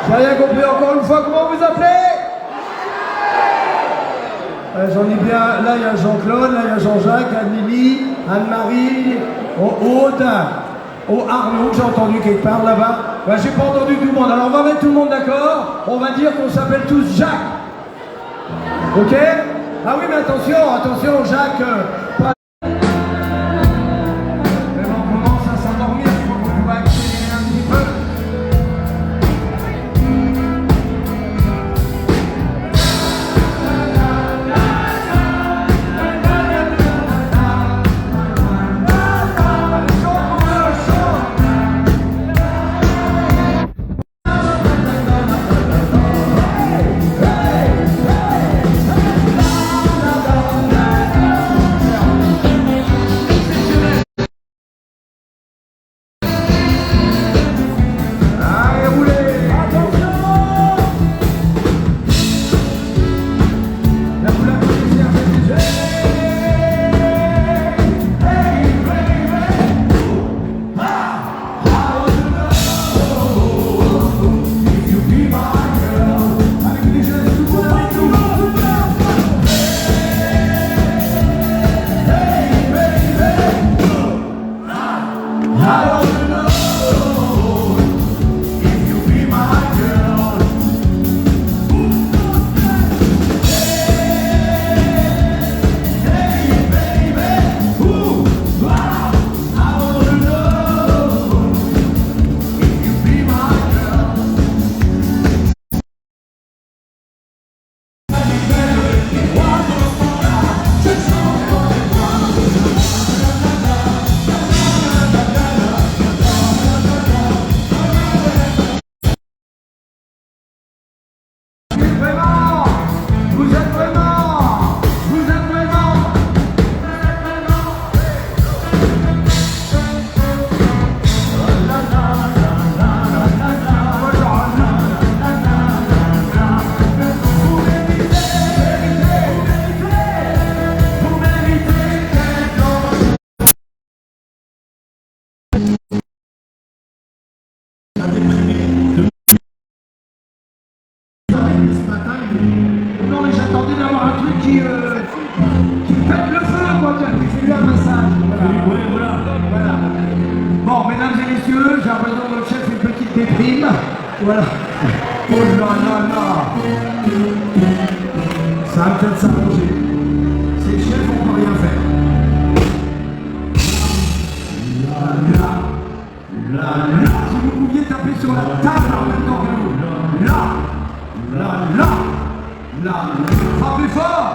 J'ai rien compris encore une fois, comment vous appelez? J'en ai bien, là il y a Jean-Claude, là il y a Jean-Jacques, Anne-Lily, Anne-Marie, Aude. Oh, Arnaud, j'ai entendu quelque part là-bas. Ben, j'ai pas entendu tout le monde. Alors on va mettre tout le monde d'accord. On va dire qu'on s'appelle tous Jacques. Ok? Ah oui, mais attention, Jacques. Mais bon, on commence à s'endormir. Il faut qu'on va accélérer un petit peu. qui pète le feu, quoi, qui fait lui un massage. Voilà. Voilà. Bon, mesdames et messieurs, j'ai l'impression que notre chef fait une petite déprime. Voilà. Oh là là là. Ça va peut-être s'arranger. C'est le chef, on peut rien faire. Si vous pouviez taper sur la table en même temps que nous. Frappez fort.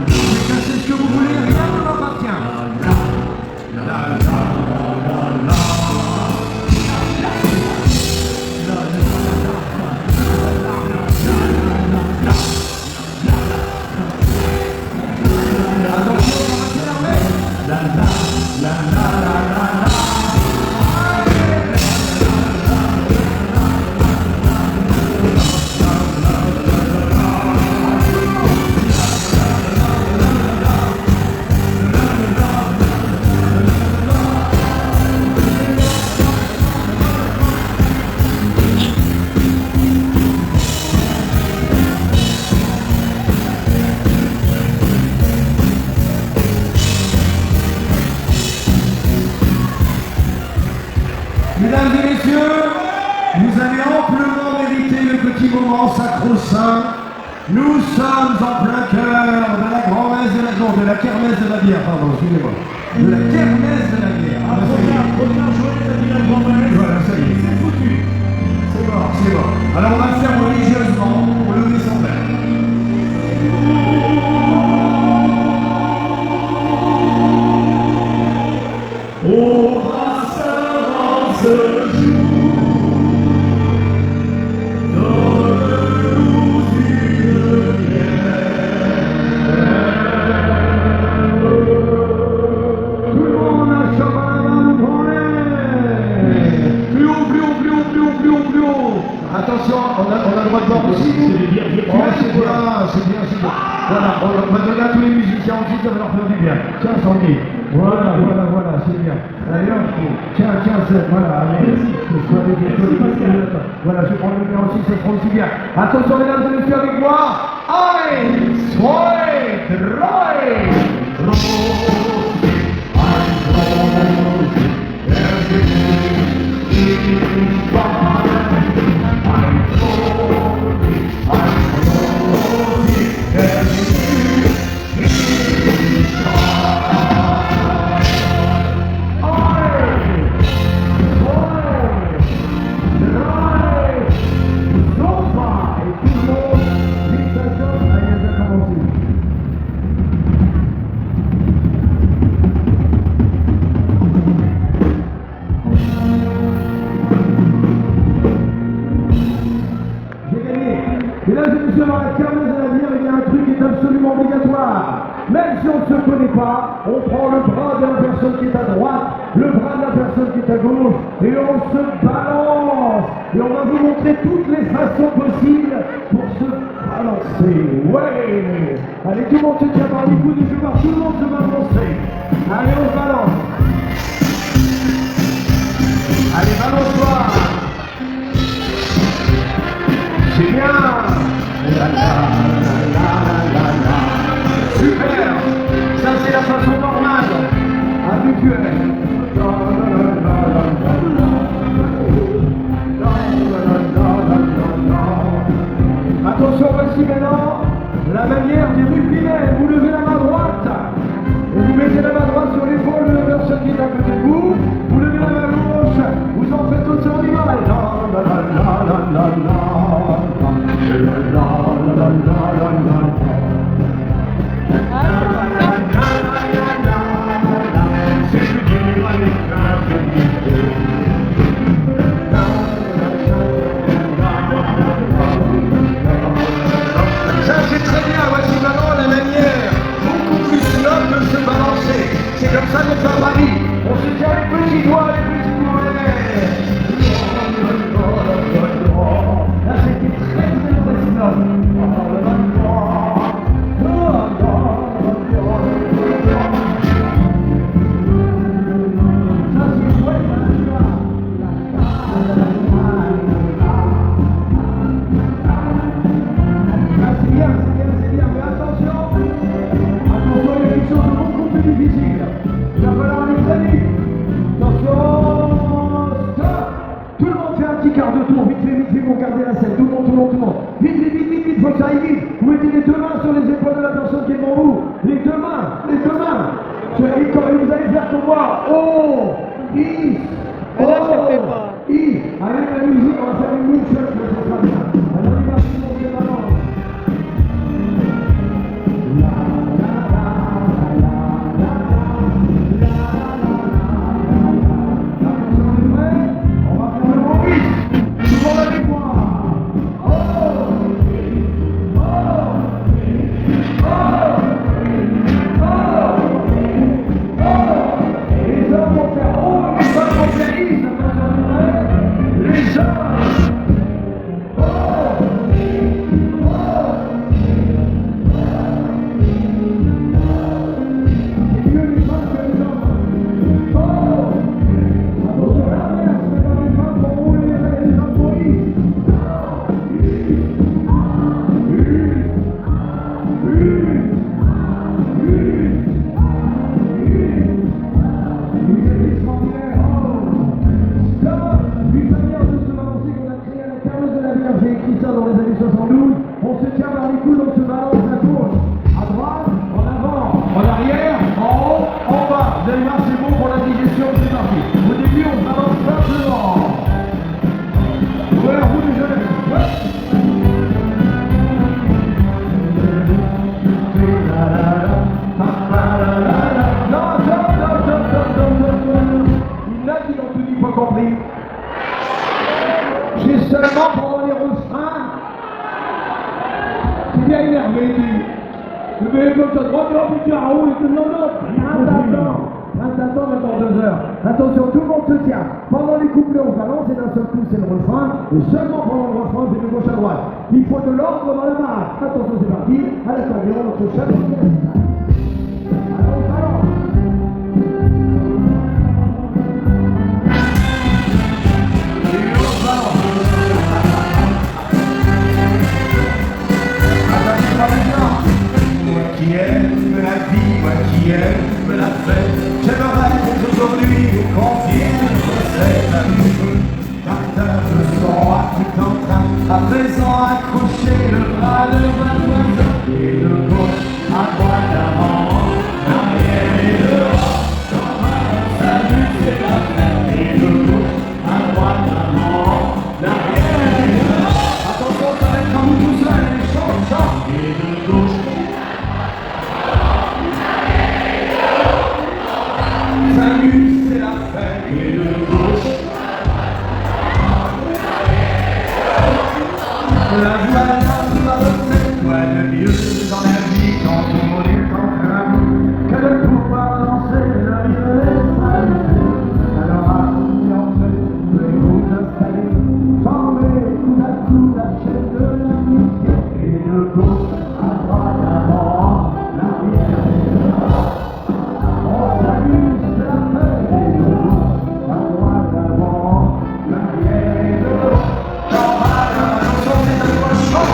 C'est ce que vous voulez, rien ne m'appartient. Mesdames et messieurs, vous avez amplement mérité le petit moment sacro-saint. Nous sommes en plein cœur de la grand-messe de la kermesse de la bière, pardon, excusez-moi. De la kermesse de la bière. Ah, voilà, ça y est, c'est foutu. C'est mort, c'est mort. Alors on va le faire religieusement pour lever son verre. Oh, ce jour, donne-nous une bière. Tout le monde a chaman pour plus haut, plus haut, plus haut, plus haut, plus haut, plus haut. Attention, on a le droit de boire aussi. C'est bien. Voilà, on va donner à tous les musiciens ensuite, ça va leur faire du bien. Tiens, Sandy. Voilà, c'est bien. Allez, tiens, voilà, allez. Voilà, je prends le bien aussi, ça sera aussi bien. Attention, mesdames et messieurs, avec moi. Allez, soyez droits. Mesdames et messieurs, dans la kermesse de la bière, il y a un truc qui est absolument obligatoire. Même si on ne se connaît pas, on prend le bras de la personne qui est à droite, le bras de la personne qui est à gauche, et on se balance. Et on va vous montrer toutes les façons possibles pour se balancer. Ouais. Allez, tout le monde se tient par les coudes, je vais voir tout le monde se balancer. Allez, on se balance. Allez, balance-toi. C'est bien. Super. Ça c'est la façon normale, habituelle. Attention, voici maintenant la manière du rugbymen. Vous levez la main droite et vous mettez la main droite sur l'épaule de la personne qui est à côté de vous. Vous levez la main gauche, vous en faites aussi en animal. Ça c'est très bien, voici maintenant la manière les deux mains sur les épaules de la personne qui est devant vous. Les deux mains, les deux mains. Et quand vous allez faire comme moi. Oh, I, Mais là, ça fait pas. I. Avec la musique, on va faire une mouche, ça sera bien. Alors, il va se monter maintenant. On se tient vers les coudes, on se balance à gauche, à droite, en avant, en arrière, en haut, en bas. Vous allez voir, c'est bon pour la digestion, c'est parti. Au début, on se balance simplement. Ouais, vous les jeunes. Ouais. Il y en a qui n'ont tout pas compris. J'ai seulement pendant les refrains. Il est énervé, il dit. Mais comme ça, droite, et puis en haut, et tout le monde, attends, dans 2 heures. Attention, tout le monde se tient. Pendant les couplets, on balance, et d'un seul coup, c'est le refrain. Et seulement pendant le refrain, c'est de gauche à droite. Il faut de l'ordre dans la marque. Attention, c'est parti. À l'accordéon, notre chaque. Alors, balance. Moi qui aime la vie, moi qui aime la fête, j'aimerais qu'aujourd'hui qu'on vienne cette amie. Partage son à tout en train, à présent accrocher le bras de mademoiselle. Et de gauche à droite avant, l'arrière et dehors. Salut, c'est la fête. Et de gauche à droite avant, l'arrière et dehors. Attention, ça va être à vous tout seul, les chants. Et de gauche. Salut, c'est la fête. Et de gauche. La joie, quoi de mieux dans la vie quand tout le monde est en train que de pouvoir danser la vie alors en fait, vous installer, former coup à coup la chaîne de l'amitié et de gauche à droite avant, l'arrière et devant. On s'amuse la fête et de gauche à droite avant, l'arrière et devant. Quand on va dans le son, c'est un chant.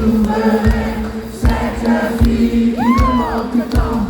Les remous des torrents,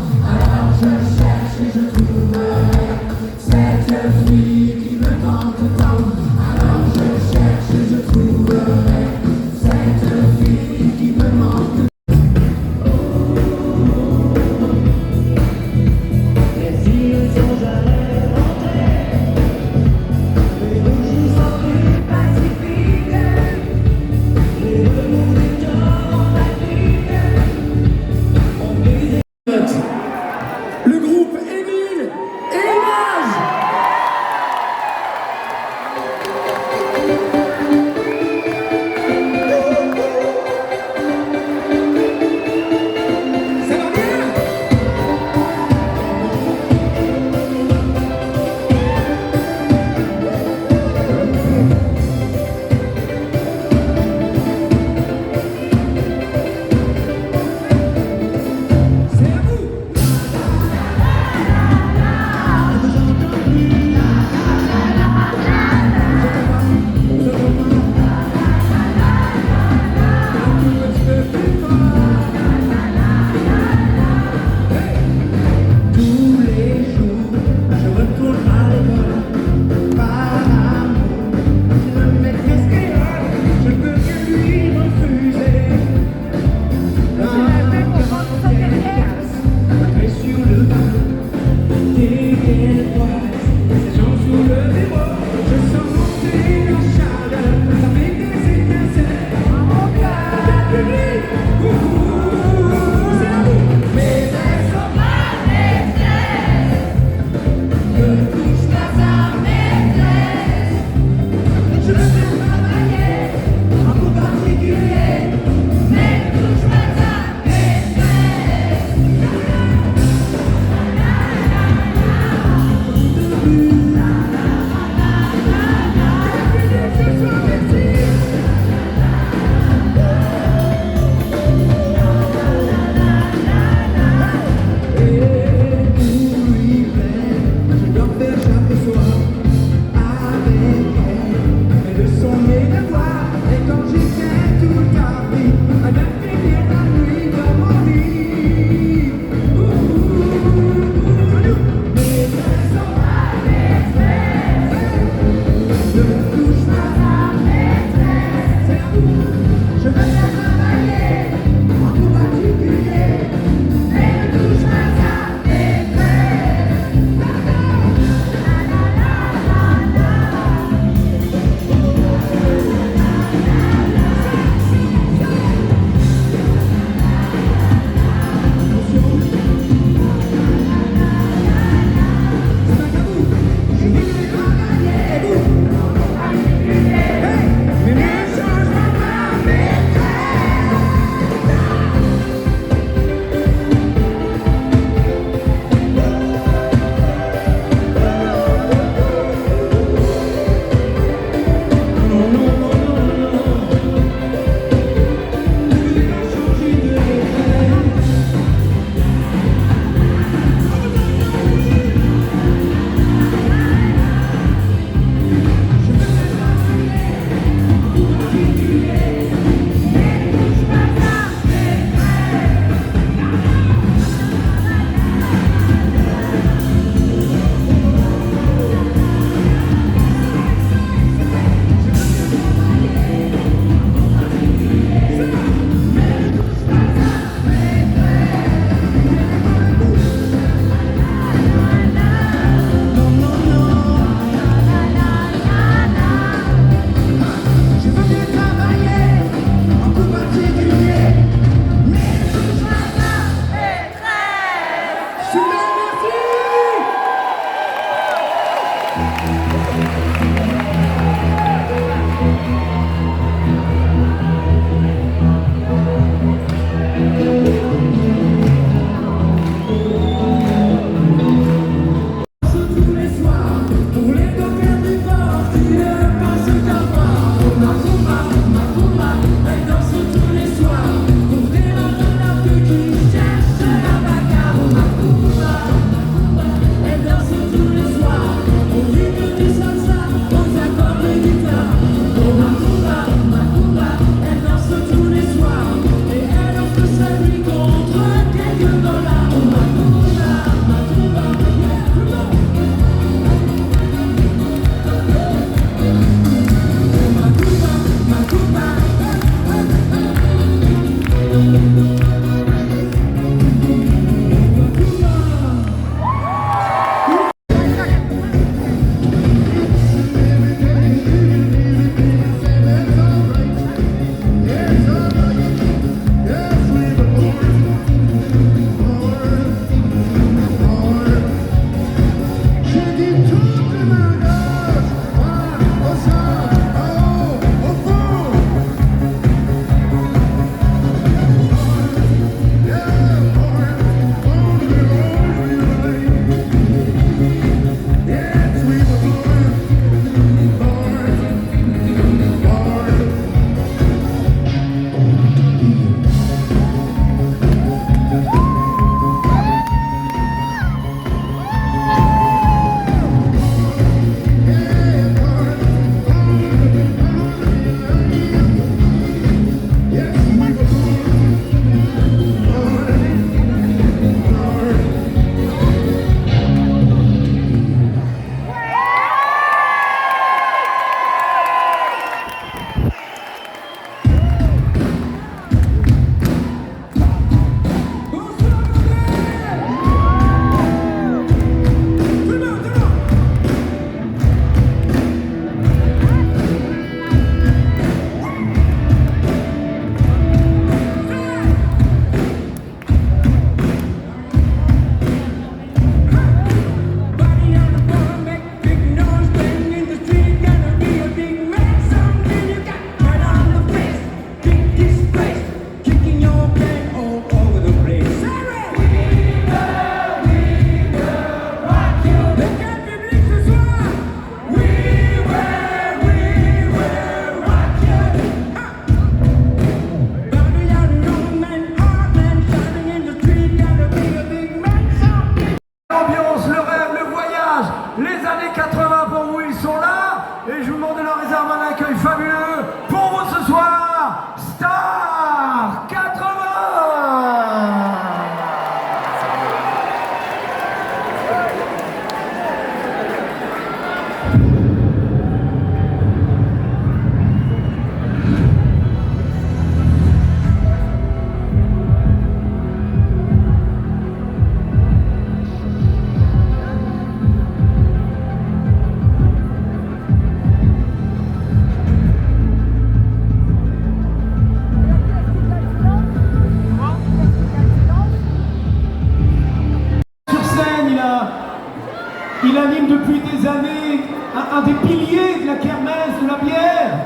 Il anime depuis des années un des piliers de la kermesse de la bière.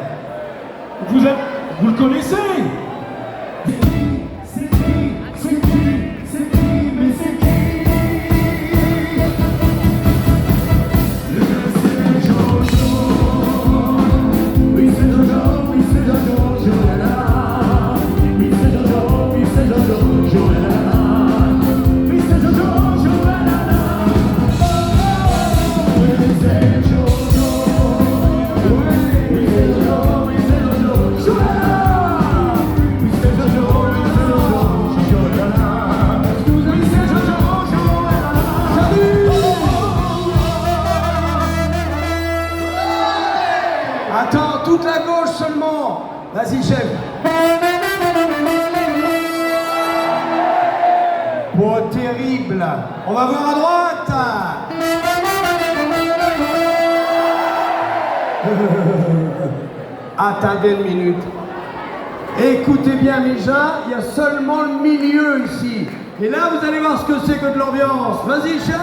Vous le connaissez? Attends, toute la gauche seulement. Vas-y, chef. Oh, terrible. On va voir à droite. Attendez une minute. Écoutez bien mes gens, il y a seulement le milieu ici. Et là, vous allez voir ce que c'est que de l'ambiance. Vas-y, chef.